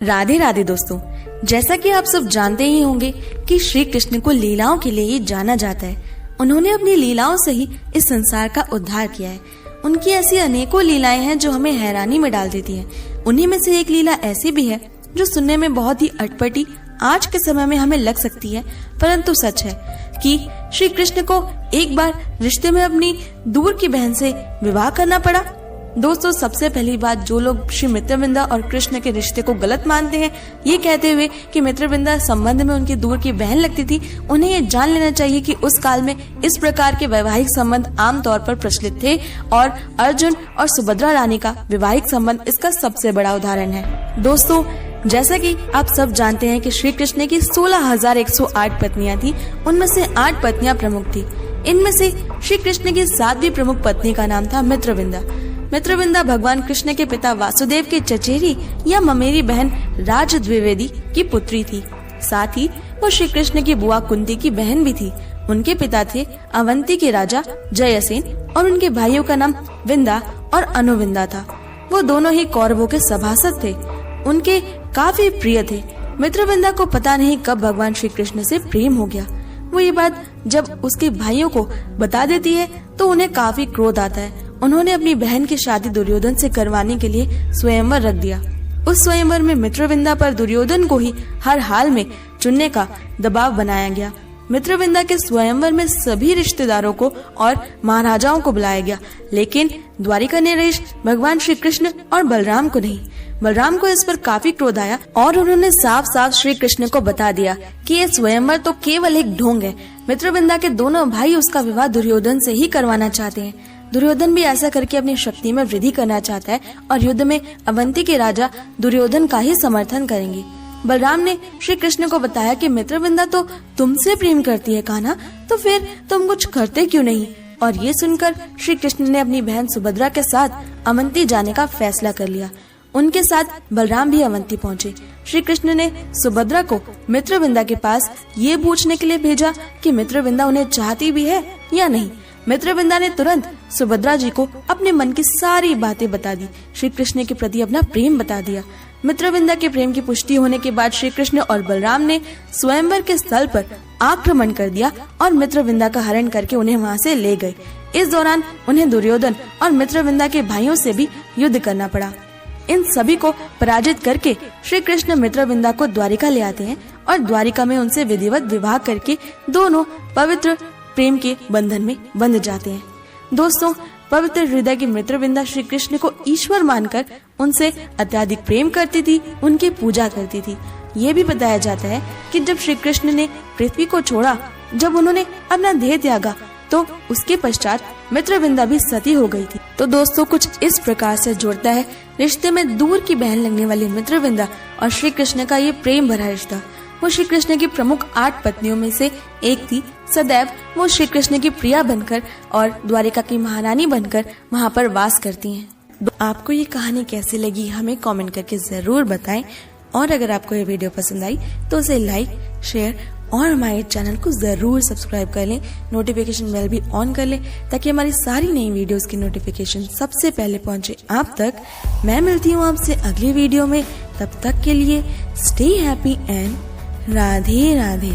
राधे राधे दोस्तों, जैसा कि आप सब जानते ही होंगे कि श्री कृष्ण को लीलाओं के लिए ही जाना जाता है। उन्होंने अपनी लीलाओं से ही इस संसार का उद्धार किया है। उनकी ऐसी अनेकों लीलाएं हैं जो हमें हैरानी में डाल देती हैं। उन्हीं में से एक लीला ऐसी भी है जो सुनने में बहुत ही अटपटी आज के समय में हमें लग सकती है, परंतु सच है कि श्री कृष्ण को एक बार रिश्ते में अपनी दूर की बहन से विवाह करना पड़ा। दोस्तों, सबसे पहली बात, जो लोग श्री मित्रविंदा और कृष्ण के रिश्ते को गलत मानते हैं, ये कहते हुए कि मित्रविंदा संबंध में उनकी दूर की बहन लगती थी, उन्हें ये जान लेना चाहिए कि उस काल में इस प्रकार के वैवाहिक संबंध आमतौर पर प्रचलित थे और अर्जुन और सुभद्रा रानी का वैवाहिक संबंध इसका सबसे बड़ा उदाहरण है। दोस्तों, जैसा कि आप सब जानते हैं कि श्री कृष्ण की 16,108 पत्नियां थी, उनमें से 8 पत्नियां प्रमुख थी। इनमें से श्री कृष्ण की 7वीं प्रमुख पत्नी का नाम था मित्रविंदा। मित्रविंदा भगवान कृष्ण के पिता वासुदेव की चचेरी या ममेरी बहन राज द्विवेदी की पुत्री थी। साथ ही वो श्री कृष्ण की बुआ कुंती की बहन भी थी। उनके पिता थे अवंती के राजा जयसेन और उनके भाइयों का नाम विंदा और अनुविंदा था। वो दोनों ही कौरवों के सभासद थे। उनके काफी प्रिय थे। मित्रविंदा को पता नहीं कब भगवान श्री कृष्ण से प्रेम हो गया। वो ये बात जब उसके भाइयों को बता देती है तो उन्हें काफी क्रोध आता है। उन्होंने अपनी बहन की शादी दुर्योधन से करवाने के लिए स्वयंवर रख दिया। उस स्वयंवर में मित्रविंदा पर दुर्योधन को ही हर हाल में चुनने का दबाव बनाया गया। मित्रविंदा के स्वयंवर में सभी रिश्तेदारों को और महाराजाओं को बुलाया गया, लेकिन द्वारिका नरेश भगवान श्री कृष्ण और बलराम को नहीं। बलराम को इस पर काफी क्रोध आया और उन्होंने साफ साफ श्री कृष्ण को बता दिया कि ये स्वयंवर तो केवल एक ढोंग है। मित्रविंदा के दोनों भाई उसका विवाह दुर्योधन से ही करवाना चाहते हैं। दुर्योधन भी ऐसा करके अपनी शक्ति में वृद्धि करना चाहता है और युद्ध में अवंती के राजा दुर्योधन का ही समर्थन करेंगे। बलराम ने श्री कृष्ण को बताया कि मित्रविंदा तो तुमसे प्रेम करती है कान्हा, तो फिर तुम कुछ करते क्यों नहीं। और ये सुनकर श्री कृष्ण ने अपनी बहन सुभद्रा के साथ अवंती जाने का फैसला कर लिया। उनके साथ बलराम भी अवंती पहुँचे। श्री कृष्ण ने सुभद्रा को मित्रविंदा के पास ये पूछने के लिए भेजा कि मित्रविंदा उन्हें चाहती भी है या नहीं। मित्रविंदा ने तुरंत सुभद्रा जी को अपने मन की सारी बातें बता दी, श्री कृष्ण के प्रति अपना प्रेम बता दिया। मित्रविंदा के प्रेम की पुष्टि होने के बाद श्री कृष्ण और बलराम ने स्वयंवर के स्थल पर आक्रमण कर दिया और मित्रविंदा का हरण करके उन्हें वहां से ले गए। इस दौरान उन्हें दुर्योधन और मित्रविंदा के भाइयों से भी युद्ध करना पड़ा। इन सभी को पराजित करके श्री कृष्ण मित्रविंदा को द्वारिका ले आते हैं और द्वारिका में उनसे विधिवत विवाह करके दोनों पवित्र प्रेम के बंधन में बंध जाते हैं। दोस्तों, पवित्र हृदय की मित्रविंदा श्री कृष्ण को ईश्वर मानकर उनसे अत्यधिक प्रेम करती थी, उनकी पूजा करती थी। ये भी बताया जाता है कि जब श्री कृष्ण ने पृथ्वी को छोड़ा, जब उन्होंने अपना देह त्यागा, तो उसके पश्चात मित्रविंदा भी सती हो गई थी। तो दोस्तों, कुछ इस प्रकार से जुड़ता है रिश्ते में दूर की बहन लगने वाली मित्रविंदा और श्री कृष्ण का ये प्रेम भरा रिश्ता। वो श्री कृष्ण की प्रमुख 8 पत्नियों में से एक थी। सदैव वो श्री कृष्ण की प्रिया बनकर और द्वारिका की महारानी बनकर वहाँ पर वास करती हैं। आपको ये कहानी कैसी लगी हमें कमेंट करके जरूर बताएं और अगर आपको ये वीडियो पसंद आई तो उसे लाइक, शेयर और हमारे चैनल को जरूर सब्सक्राइब कर लें। नोटिफिकेशन बेल भी ऑन कर लें ताकि हमारी सारी नई वीडियोस की नोटिफिकेशन सबसे पहले पहुंचे आप तक। मैं मिलती हूँ आपसे अगली वीडियो में। तब तक के लिए stay happy and Radhe Radhe.